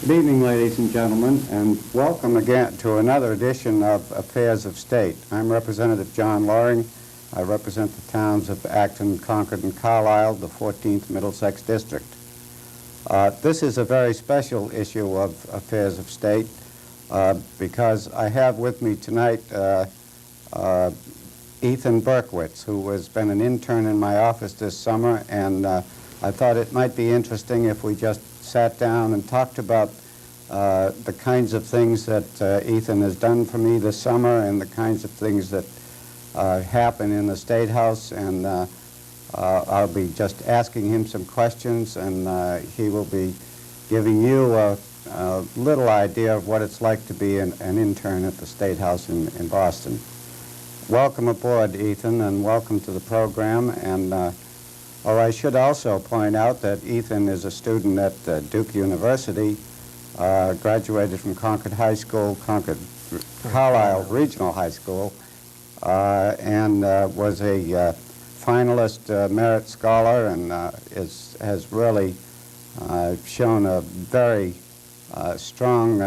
Good evening, ladies and gentlemen, and welcome again to another edition of Affairs of State. I'm Representative John Loring. I represent the towns of Acton, Concord, and Carlisle, the 14th Middlesex District. This is a very special issue of Affairs of State because I have with me tonight Ethan Berkowitz, who has been an intern in my office this summer, and I thought it might be interesting if we just sat down and talked about the kinds of things that Ethan has done for me this summer and the kinds of things that happen in the State House, and I'll be just asking him some questions, and he will be giving you a little idea of what it's like to be an intern at the State House in Boston. Welcome aboard, Ethan, and welcome to the program. And I should also point out that Ethan is a student at Duke University, graduated from Concord High School, Carlisle Regional High School, and was a finalist merit scholar, and has really shown a very strong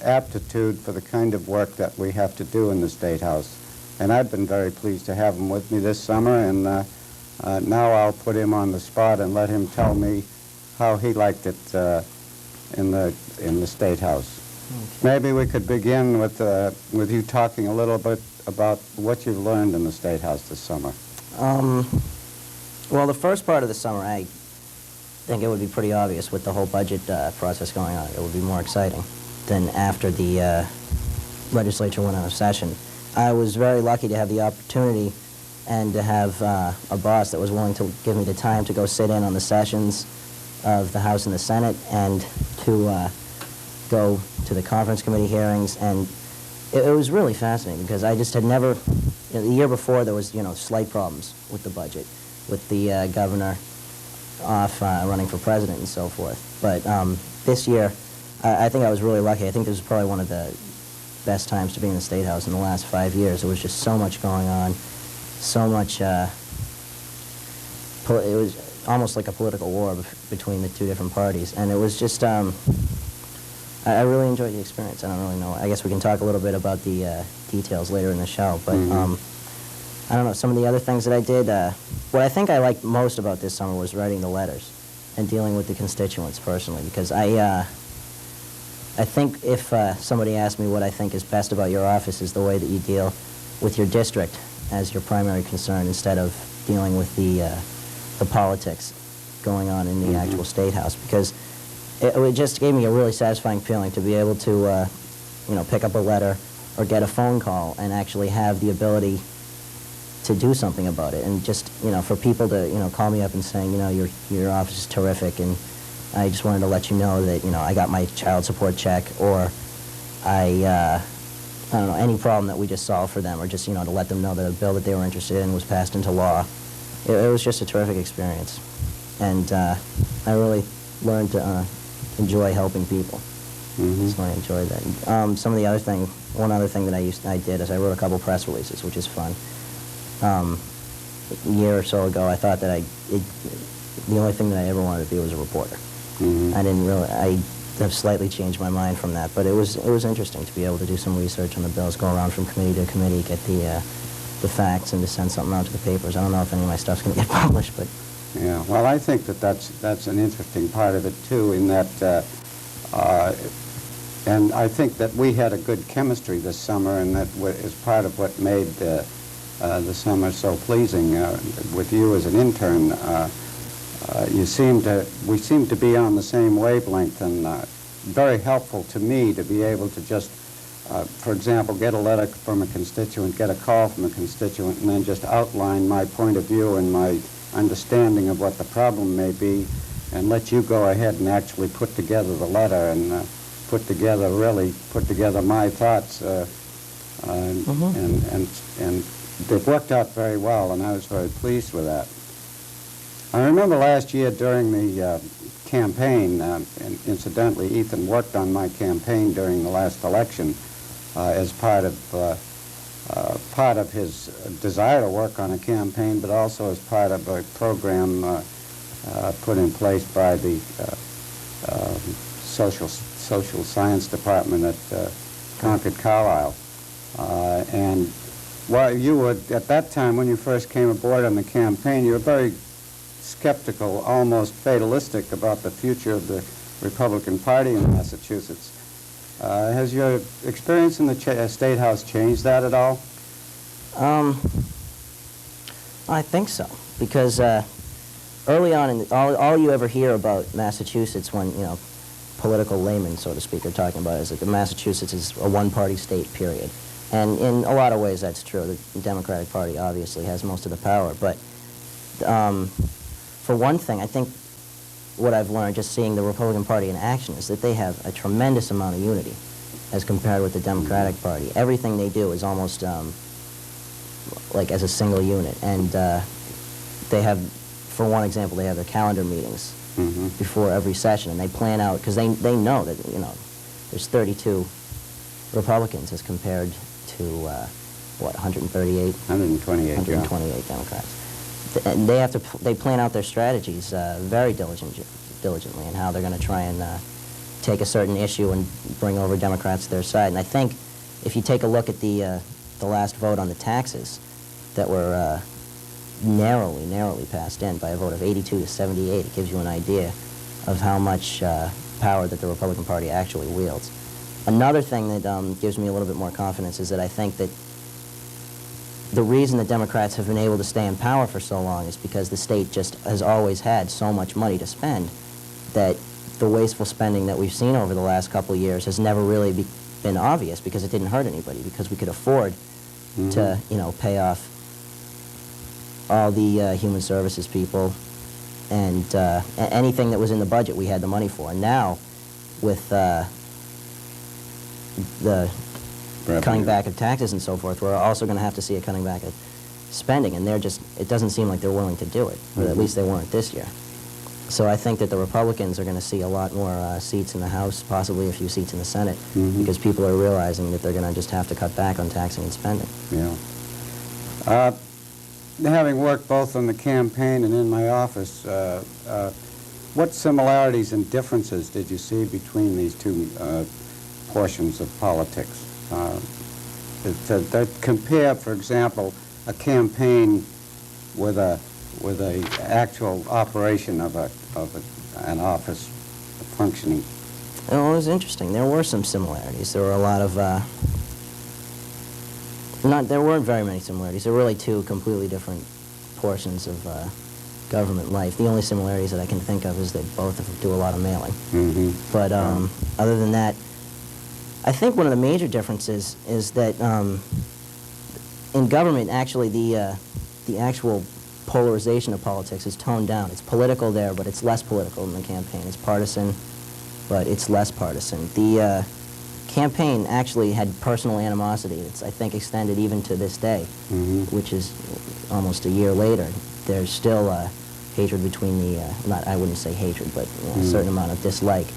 aptitude for the kind of work that we have to do in the State House. And I've been very pleased to have him with me this summer, and now I'll put him on the spot and let him tell me how he liked it in the State House. Okay. Maybe we could begin with you talking a little bit about what you've learned in the State House this summer. Well, the first part of the summer, I think it would be pretty obvious with the whole budget process going on. It would be more exciting than after the legislature went out of session. I was very lucky to have the opportunity and to have a boss that was willing to give me the time to go sit in on the sessions of the House and the Senate, and to go to the conference committee hearings. And it was really fascinating because I just had never, the year before there was, slight problems with the budget, with the governor off running for president and so forth. But this year, I think I was really lucky. I think this was probably one of the best times to be in the State House in the last 5 years. There was just so much going on, so much, it was almost like a political war between the two different parties. And it was just, I really enjoyed the experience. I don't really know. I guess we can talk a little bit about the details later in the show. But I don't know, some of the other things that I did, what I think I liked most about this summer was writing the letters and dealing with the constituents personally, because I think if somebody asked me what I think is best about your office is the way that you deal with your district as your primary concern instead of dealing with the politics going on in the actual State House, because it just gave me a really satisfying feeling to be able to pick up a letter or get a phone call and actually have the ability to do something about it, and just for people to call me up and saying your office is terrific, and I just wanted to let you know that I got my child support check, or I don't know, any problem that we just solved for them, or just to let them know that a bill that they were interested in was passed into law. It was just a terrific experience, and I really learned to enjoy helping people. So I enjoyed that. One other thing that I did is I wrote a couple press releases, which is fun. A year or so ago, I thought that the only thing that I ever wanted to be was a reporter. I have slightly changed my mind from that, but it was interesting to be able to do some research on the bills, go around from committee to committee, get the facts, and to send something out to the papers. I don't know if any of my stuff's going to get published, but yeah. Well, I think that's an interesting part of it too, in that, and I think that we had a good chemistry this summer, and that is part of what made the summer so pleasing. With you as an intern, we seem to be on the same wavelength, and very helpful to me to be able to just, for example, get a letter from a constituent, get a call from a constituent, and then just outline my point of view and my understanding of what the problem may be, and let you go ahead and actually put together the letter and put together my thoughts, and it worked out very well, and I was very pleased with that. I remember last year during the campaign, and incidentally, Ethan worked on my campaign during the last election as part of his desire to work on a campaign, but also as part of a program put in place by the social science department at Concord Carlisle. And while you were, at that time, when you first came aboard on the campaign, you were very skeptical, almost fatalistic about the future of the Republican Party in Massachusetts. Has your experience in the State House changed that at all? I think so, because early on, all you ever hear about Massachusetts when, political laymen, so to speak, are talking about is that Massachusetts is a one-party state, period. And in a lot of ways, that's true. The Democratic Party obviously has most of the power. But for one thing, I think what I've learned just seeing the Republican Party in action is that they have a tremendous amount of unity as compared with the Democratic Party. Everything they do is almost like as a single unit. And they have, for one example, they have their calendar meetings before every session, and they plan out, because they know that, there's 32 Republicans as compared to, 138? 128, 128 Democrats. And they plan out their strategies very diligently in how they're going to try and take a certain issue and bring over Democrats to their side. And I think if you take a look at the last vote on the taxes that were narrowly passed in by a vote of 82 to 78, it gives you an idea of how much power that the Republican Party actually wields. Another thing that gives me a little bit more confidence is that I think that the reason the Democrats have been able to stay in power for so long is because the state just has always had so much money to spend that the wasteful spending that we've seen over the last couple of years has never really been obvious, because it didn't hurt anybody, because we could afford to, pay off all the human services people, and anything that was in the budget we had the money for. And now, with the cutting back of taxes and so forth, we're also going to have to see a cutting back of spending, and it doesn't seem like they're willing to do it, or at least they weren't this year. So I think that the Republicans are going to see a lot more seats in the House, possibly a few seats in the Senate, because people are realizing that they're going to just have to cut back on taxing and spending. Yeah. Having worked both on the campaign and in my office, what similarities and differences did you see between these two portions of politics? Compare, for example, a campaign with a actual operation of an office functioning. Well, it was interesting. There were some similarities. There were a lot of there weren't very many similarities. There were really two completely different portions of government life. The only similarities that I can think of is that both of them do a lot of mailing. But other than that, I think one of the major differences is that in government, actually, the actual polarization of politics is toned down. It's political there, but it's less political in the campaign. It's partisan, but it's less partisan. The campaign actually had personal animosity. It's, I think, extended even to this day, which is almost a year later. There's still hatred between the, I wouldn't say hatred, but a certain amount of dislike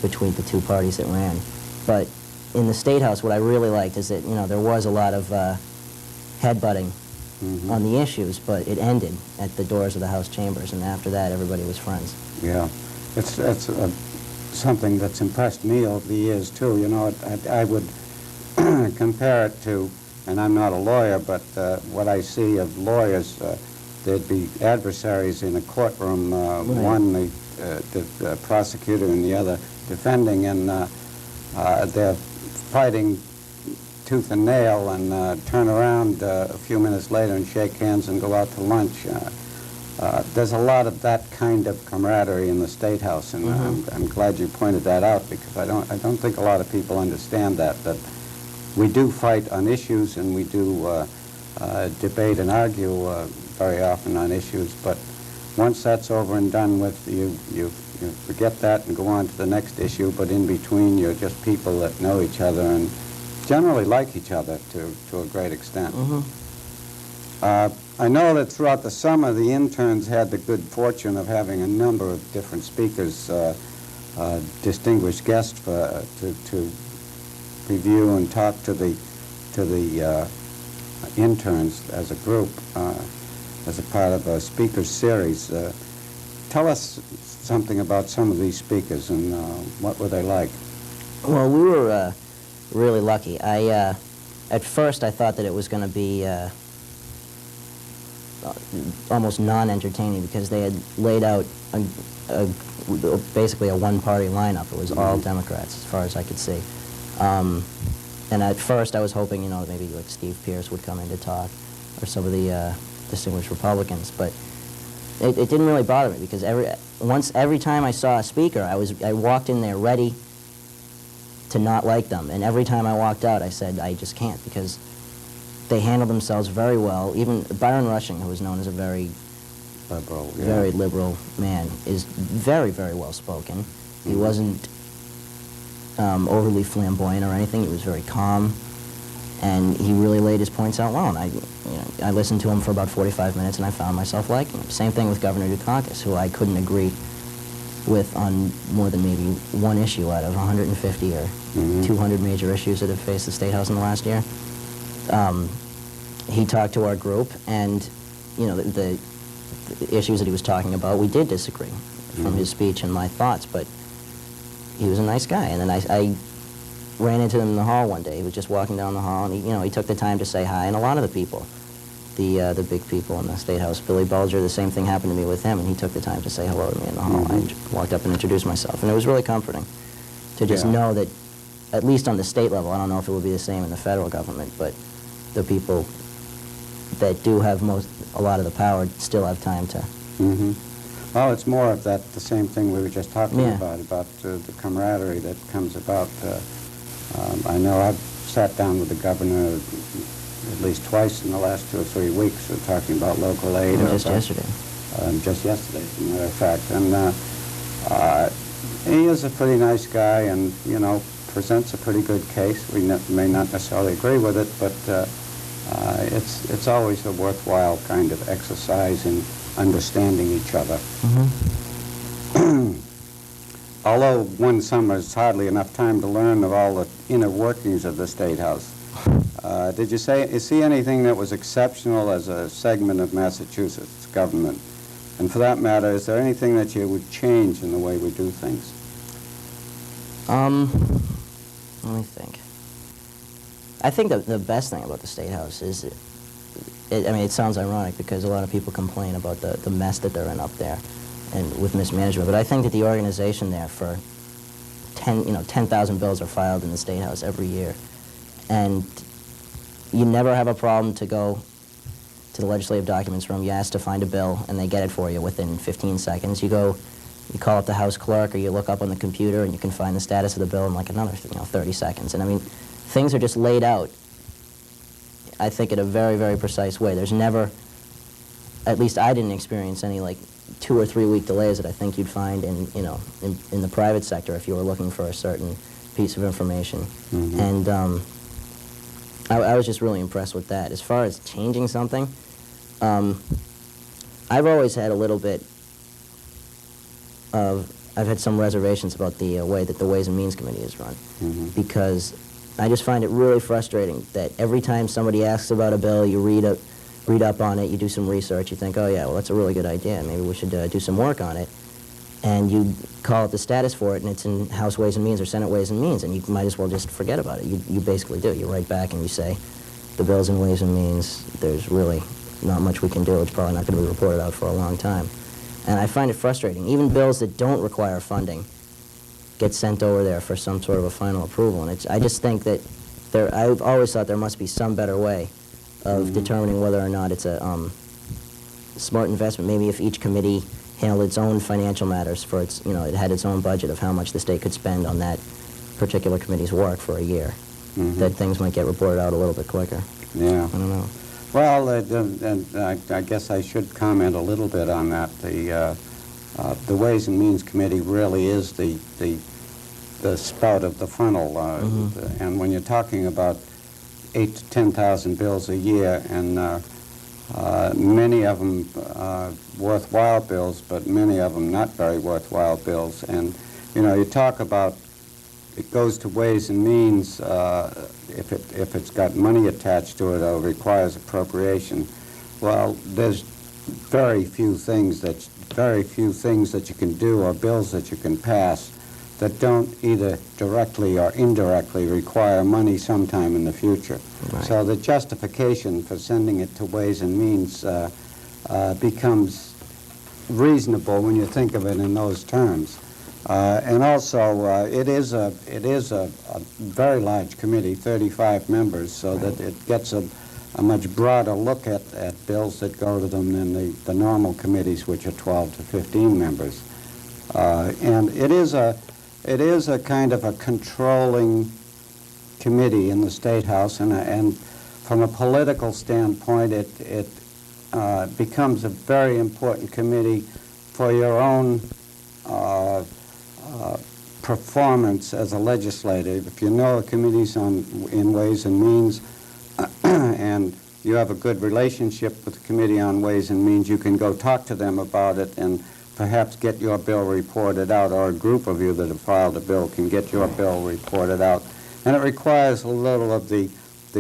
between the two parties that ran. But in the State House, what I really liked is that, there was a lot of headbutting on the issues, but it ended at the doors of the House chambers, and after that, everybody was friends. Yeah, that's something that's impressed me over the years, too. I would compare it to, and I'm not a lawyer, but what I see of lawyers, there'd be adversaries in a courtroom, one the prosecutor and the other defending, and they're fighting tooth and nail, and turn around a few minutes later and shake hands and go out to lunch. There's a lot of that kind of camaraderie in the State House, and I'm glad you pointed that out, because I don't think a lot of people understand that we do fight on issues, and we do debate and argue very often on issues, but once that's over and done with, you forget that and go on to the next issue, but in between you're just people that know each other and generally like each other to a great extent. I know that throughout the summer the interns had the good fortune of having a number of different speakers, distinguished guests to review and talk to the interns as a group, as a part of a speaker series. Tell us something about some of these speakers and what were they like? Well, we were really lucky. At first, I thought that it was going to be almost non-entertaining because they had laid out a, basically a one-party lineup. It was all Democrats, as far as I could see. And at first, I was hoping, maybe like Steve Pierce would come in to talk, or some of the distinguished Republicans. But it didn't really bother me because every time I saw a speaker, I walked in there ready to not like them. And every time I walked out, I said, I just can't, because they handled themselves very well. Even Byron Rushing, who was known as a very liberal, very liberal man, is very, very well spoken. He wasn't overly flamboyant or anything. He was very calm, and he really laid his points out well. And I listened to him for about 45 minutes, and I found myself liking him. Same thing with Governor Dukakis, who I couldn't agree with on more than maybe one issue out of 150 or 200 major issues that have faced the State House in the last year. He talked to our group, and the issues that he was talking about, we did disagree from his speech and my thoughts, but he was a nice guy. And then I ran into him in the hall one day. He was just walking down the hall, and he took the time to say hi. And a lot of the people, the big people in the State House, Billy Bulger, the same thing happened to me with him, and he took the time to say hello to me in the hall. I walked up and introduced myself, and it was really comforting to just know that, at least on the state level, I don't know if it would be the same in the federal government, but the people that do have a lot of the power still have time to. Well, it's more of that, the same thing we were just talking about the camaraderie that comes about. I know I've sat down with the governor at least twice in the last 2 or 3 weeks talking about local aid. Just yesterday. Just yesterday, as a matter of fact. And he is a pretty nice guy, and, presents a pretty good case. We may not necessarily agree with it, but it's always a worthwhile kind of exercise in understanding each other. Although one summer is hardly enough time to learn of all the inner workings of the State House. Did you see anything that was exceptional as a segment of Massachusetts government? And for that matter, is there anything that you would change in the way we do things? Let me think. I think the best thing about the State House is, it sounds ironic because a lot of people complain about the mess that they're in up there and with mismanagement, but I think that the organization there for 10,000 bills are filed in the State House every year, and you never have a problem to go to the legislative documents room. You ask to find a bill, and they get it for you within 15 seconds. You call up the House clerk, or you look up on the computer, and you can find the status of the bill in like another 30 seconds. And things are just laid out, I think, in a very, very precise way. There's never, at least I didn't experience any 2 or 3 week delays that I think you'd find in the private sector if you were looking for a certain piece of information. And I was just really impressed with that. As far as changing something, I've always had a little bit I've had some reservations about the way that the Ways and Means Committee is run, because I just find it really frustrating that every time somebody asks about a bill, you read up on it, you do some research, you think, oh yeah, well that's a really good idea, maybe we should do some work on it, and you call up the status for it, and it's in House Ways and Means or Senate Ways and Means, and you might as well just forget about it. You basically do. You write back and you say, the bill's in Ways and Means, there's really not much we can do, it's probably not going to be reported out for a long time. And I find it frustrating. Even bills that don't require funding get sent over there for some sort of a final approval. And I just think that I've always thought there must be some better way of determining whether or not it's a smart investment. Maybe if each committee handled its own financial matters for its, it had its own budget of how much the state could spend on that particular committee's work for a year, that things might get reported out a little bit quicker. Yeah. I don't know. Well, I guess I should comment a little bit on that. The Ways and Means Committee really is the spout of the funnel. And when you're talking about 8,000 to 10,000 bills a year, and many of them worthwhile bills, but many of them not very worthwhile bills. And, you talk about it goes to Ways and Means if it's got money attached to it or requires appropriation. Well, there's very few things that you can do or bills that you can pass that don't either directly or indirectly require money sometime in the future. Right. So the justification for sending it to Ways and Means becomes reasonable when you think of it in those terms. And also, it is a very large committee, 35 members, so Right. that it gets a much broader look at bills that go to them than the normal committees, which are 12 to 15 members. And it is a kind of a controlling committee in the State House, and from a political standpoint, it becomes a very important committee for your own performance as a legislator. If you know a committee's in Ways and Means, and you have a good relationship with the Committee on Ways and Means, you can go talk to them about it and perhaps get your bill reported out, or a group of you that have filed a bill can get your bill reported out. And it requires a little of the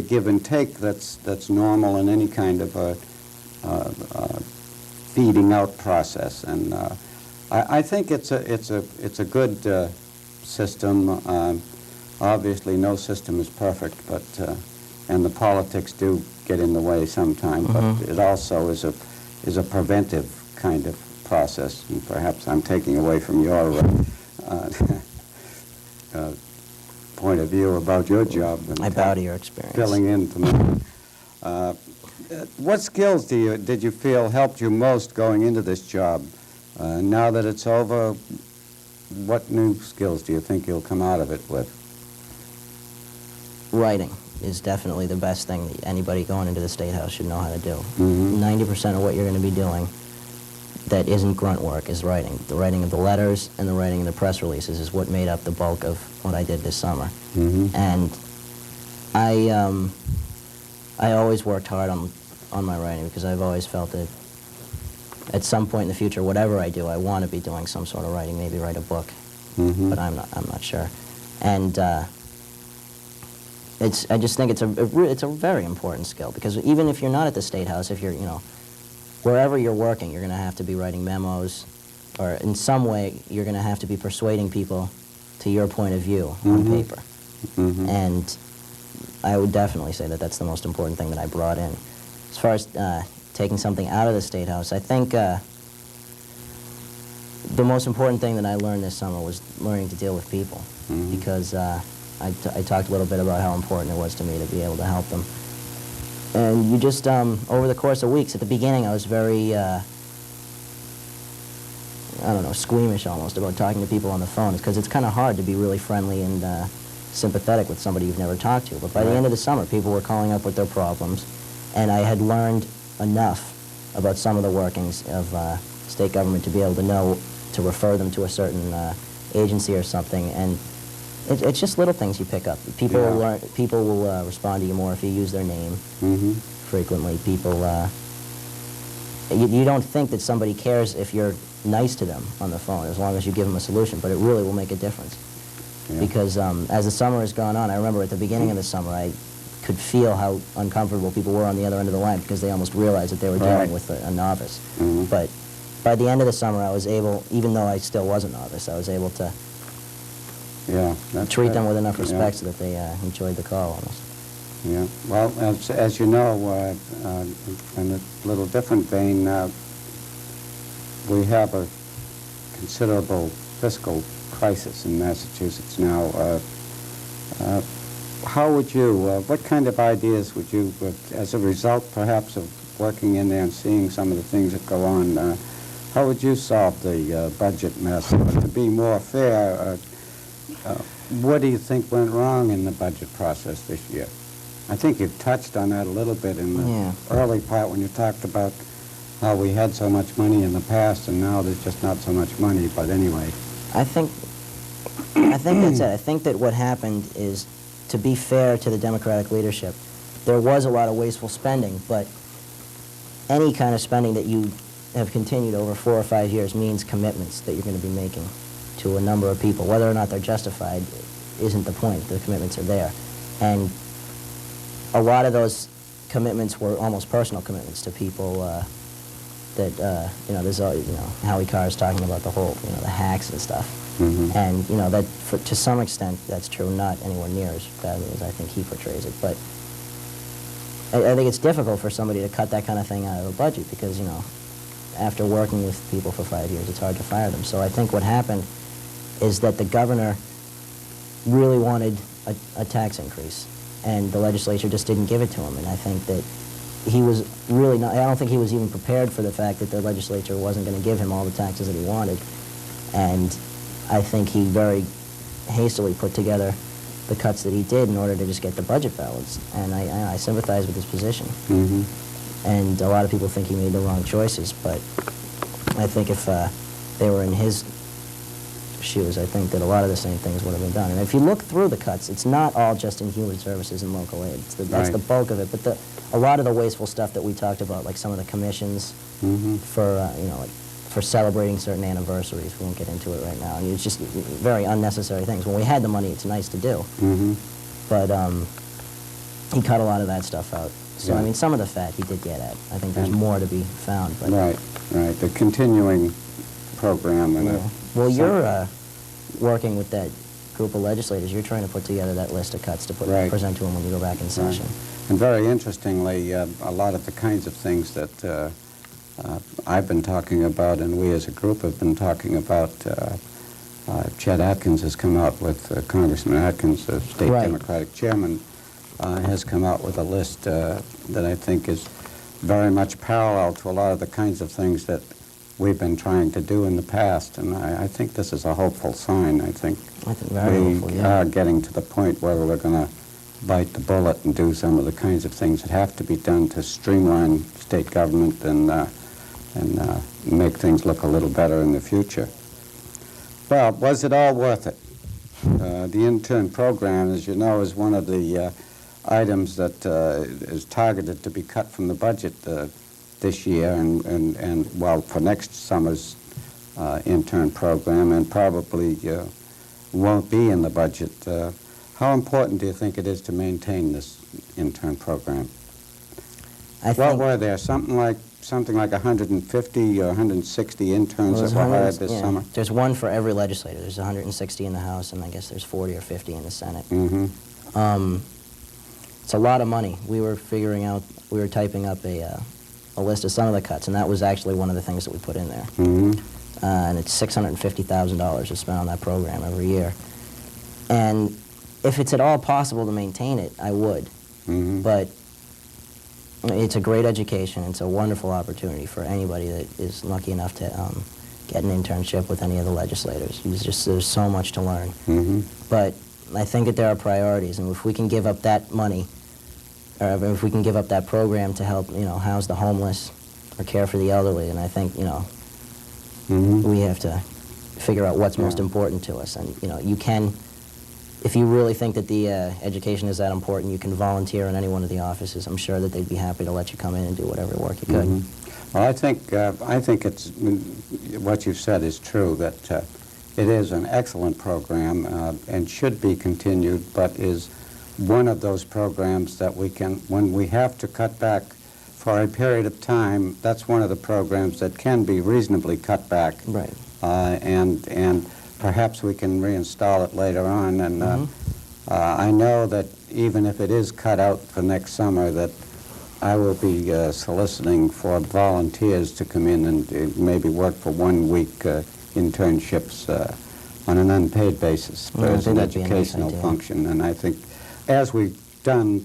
give and take that's normal in any kind of a feeding out process. And I think it's a good system. Obviously, no system is perfect, but and the politics do get in the way sometimes. But it also is a preventive kind of process. And perhaps I'm taking away from your point of view about your job. And I bow to your experience. Filling in for me. What skills did you feel helped you most going into this job? Now that it's over, what new skills do you think you'll come out of it with? Writing is definitely the best thing that anybody going into the State House should know how to do. Mm-hmm. 90% of what you're going to be doing that isn't grunt work is writing. The writing of the letters and the writing of the press releases is what made up the bulk of what I did this summer. Mm-hmm. And I always worked hard on my writing, because I've always felt that at some point in the future, whatever I do, I want to be doing some sort of writing, maybe write a book. Mm-hmm. But I'm not sure. And I just think it's a very important skill, because even if you're not at the State House, if you're, wherever you're working, you're going to have to be writing memos, or in some way, you're going to have to be persuading people to your point of view on Mm-hmm. paper. Mm-hmm. And I would definitely say that that's the most important thing that I brought in. As far as taking something out of the State House, I think the most important thing that I learned this summer was learning to deal with people. Mm-hmm. Because I talked a little bit about how important it was to me to be able to help them. And you just, over the course of weeks, at the beginning I was very, I don't know, squeamish almost about talking to people on the phone, because it's kind of hard to be really friendly and sympathetic with somebody you've never talked to. But by the end of the summer, people were calling up with their problems, and I had learned enough about some of the workings of state government to be able to know to refer them to a certain agency or something. And it's just little things you pick up. People will learn, people will respond to you more if you use their name. Mm-hmm. Frequently, people you don't think that somebody cares if you're nice to them on the phone, as long as you give them a solution, but it really will make a difference. Yeah. Because as the summer has gone on, I remember at the beginning of the summer, I could feel how uncomfortable people were on the other end of the line, because they almost realized that they were dealing with a novice. Mm-hmm. But by the end of the summer, I was able, even though I still was a novice, I was able to treat them with enough respect so that they enjoyed the call almost. Yeah. Well, as you know, in a little different vein, we have a considerable fiscal crisis in Massachusetts now. How would you, what kind of ideas would you, as a result perhaps of working in there and seeing some of the things that go on, how would you solve the budget mess? To be more fair, what do you think went wrong in the budget process this year? I think you've touched on that a little bit in the early part when you talked about how we had so much money in the past and now there's just not so much money, but anyway. I think that's it. I think that what happened is, to be fair to the Democratic leadership, there was a lot of wasteful spending, but any kind of spending that you have continued over 4 or 5 years means commitments that you're going to be making to a number of people. Whether or not they're justified isn't the point. The commitments are there. And a lot of those commitments were almost personal commitments to people that, there's all, Howie Carr's talking about the whole, the hacks and stuff. And, you know, that, to some extent, that's true, not anywhere near as badly as I think he portrays it. But I think it's difficult for somebody to cut that kind of thing out of a budget because, you know, after working with people for 5 years, it's hard to fire them. So I think what happened is that the governor really wanted a tax increase, and the legislature just didn't give it to him. And I think that he was really not, I don't think he was even prepared for the fact that the legislature wasn't going to give him all the taxes that he wanted. And I think he very hastily put together the cuts that he did in order to just get the budget balanced. And I sympathize with his position. And a lot of people think he made the wrong choices, but I think if they were in his shoes, I think that a lot of the same things would have been done. And if you look through the cuts, it's not all just in human services and local aid. That's the bulk of it. But a lot of the wasteful stuff that we talked about, like some of the commissions for, you know, like for celebrating certain anniversaries, we won't get into it right now. And it's just very unnecessary things. When we had the money, it's nice to do. But he cut a lot of that stuff out. So, I mean, some of the fat he did get at. I think there's more to be found. But right. The continuing program and well, you're working with that group of legislators. You're trying to put together that list of cuts to present to them when you go back in session. And very interestingly, a lot of the kinds of things that I've been talking about and we as a group have been talking about, Chet Atkins has come out with, Congressman Atkins, the state Democratic chairman, has come out with a list that I think is very much parallel to a lot of the kinds of things that we've been trying to do in the past, and I think this is a hopeful sign. I think we are getting to the point where we're going to bite the bullet and do some of the kinds of things that have to be done to streamline state government and make things look a little better in the future. Well, was it all worth it? The intern program, as you know, is one of the items that is targeted to be cut from the budget this year and well, for next summer's intern program, and probably won't be in the budget. How important do you think it is to maintain this intern program? What were there? Something like 150 or 160 interns that were hired this summer? There's one for every legislator. There's 160 in the House, and I guess there's 40 or 50 in the Senate. It's a lot of money. We were typing up a list of some of the cuts, and that was actually one of the things that we put in there. And it's $650,000 to spend on that program every year. And if it's at all possible to maintain it, I would. But it's a great education. It's a wonderful opportunity for anybody that is lucky enough to get an internship with any of the legislators. There's so much to learn. But I think that there are priorities, and if we can give up that money, or if we can give up that program to help, you know, house the homeless or care for the elderly, and I think, you know, we have to figure out what's most important to us. And, you know, you can, if you really think that the education is that important, you can volunteer in any one of the offices. I'm sure that they'd be happy to let you come in and do whatever work you could. Well, I think it's, what you've said is true, that it is an excellent program and should be continued, but is one of those programs that we can, when we have to cut back for a period of time, that's one of the programs that can be reasonably cut back. And perhaps we can reinstall it later on. And I know that even if it is cut out for next summer, that I will be soliciting for volunteers to come in and maybe work for 1 week internships on an unpaid basis as an educational function. And I think, as we've done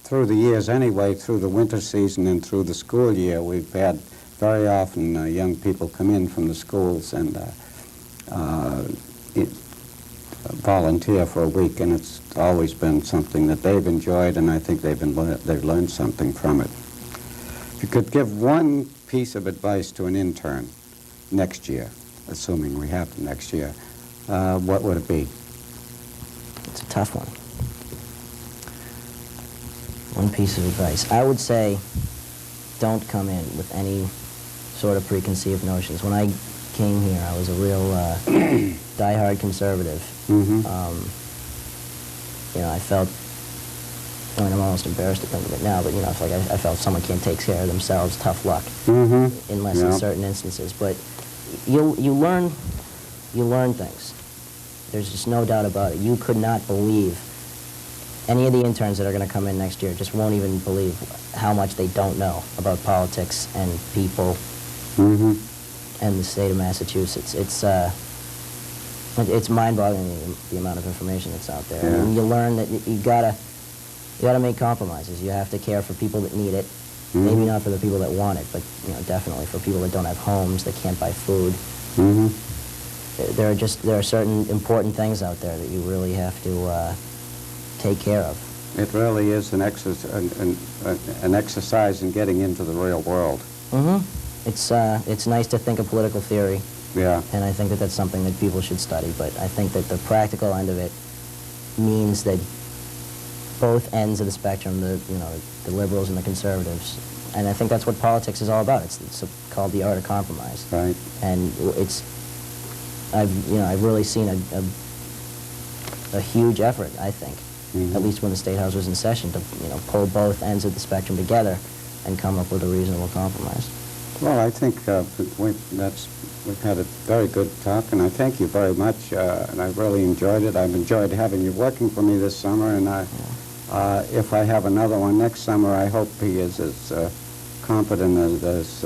through the years anyway, through the winter season and through the school year, we've had very often young people come in from the schools and volunteer for a week, and it's always been something that they've enjoyed, and I think they've learned something from it. If you could give one piece of advice to an intern next year, assuming we have them next year, what would it be? It's a tough one. One piece of advice. I would say don't come in with any sort of preconceived notions. When I came here, I was a real diehard conservative. You know, I felt, I mean, I'm almost embarrassed to think of it now, but, you know, it's like I felt someone can't take care of themselves, tough luck, unless in certain instances. But you learn things. There's just no doubt about it. You could not believe, any of the interns that are going to come in next year just won't even believe how much they don't know about politics and people Mm-hmm. and the state of Massachusetts. It's mind-boggling, the amount of information that's out there. Yeah. And you learn that you gotta make compromises. You have to care for people that need it. Mhm. Maybe not for the people that want it, but definitely for people that don't have homes, that can't buy food. Mm-hmm. There are certain important things out there that you really have to take care of. It really is an exercise in getting into the real world. Mm-hmm. It's nice to think of political theory, Yeah. and I think that that's something that people should study, but I think that the practical end of it means that both ends of the spectrum, the liberals and the conservatives, and I think that's what politics is all about. It's called the art of compromise. Right. And I've really seen a huge effort, I think, Mhm. at least when the State House was in session, to pull both ends of the spectrum together and come up with a reasonable compromise. Well, I think we've had a very good talk, and I thank you very much, and I've really enjoyed it. I've enjoyed having you working for me this summer, and if I have another one next summer, I hope he is as competent, as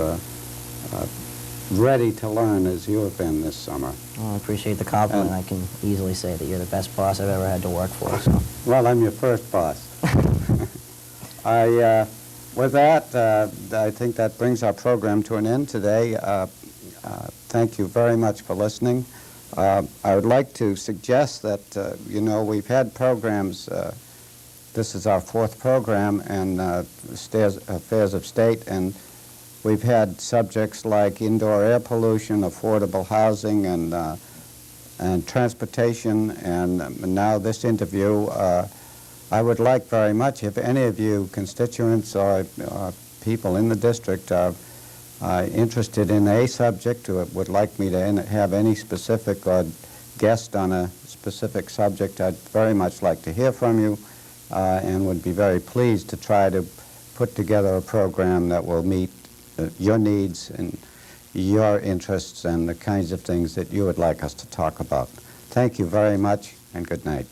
ready to learn as you have been this summer. Well, I appreciate the compliment. I can easily say that you're the best boss I've ever had to work for. So. Well, I'm your first boss. With that, I think that brings our program to an end today. Thank you very much for listening. I would like to suggest that, we've had programs, this is our fourth program, and Affairs of State, and we've had subjects like indoor air pollution, affordable housing, and transportation, and now this interview. I would like very much, if any of you constituents or people in the district are interested in a subject or would like me to have any specific guest on a specific subject, I'd very much like to hear from you and would be very pleased to try to put together a program that will meet your needs and your interests and the kinds of things that you would like us to talk about. Thank you very much, and good night.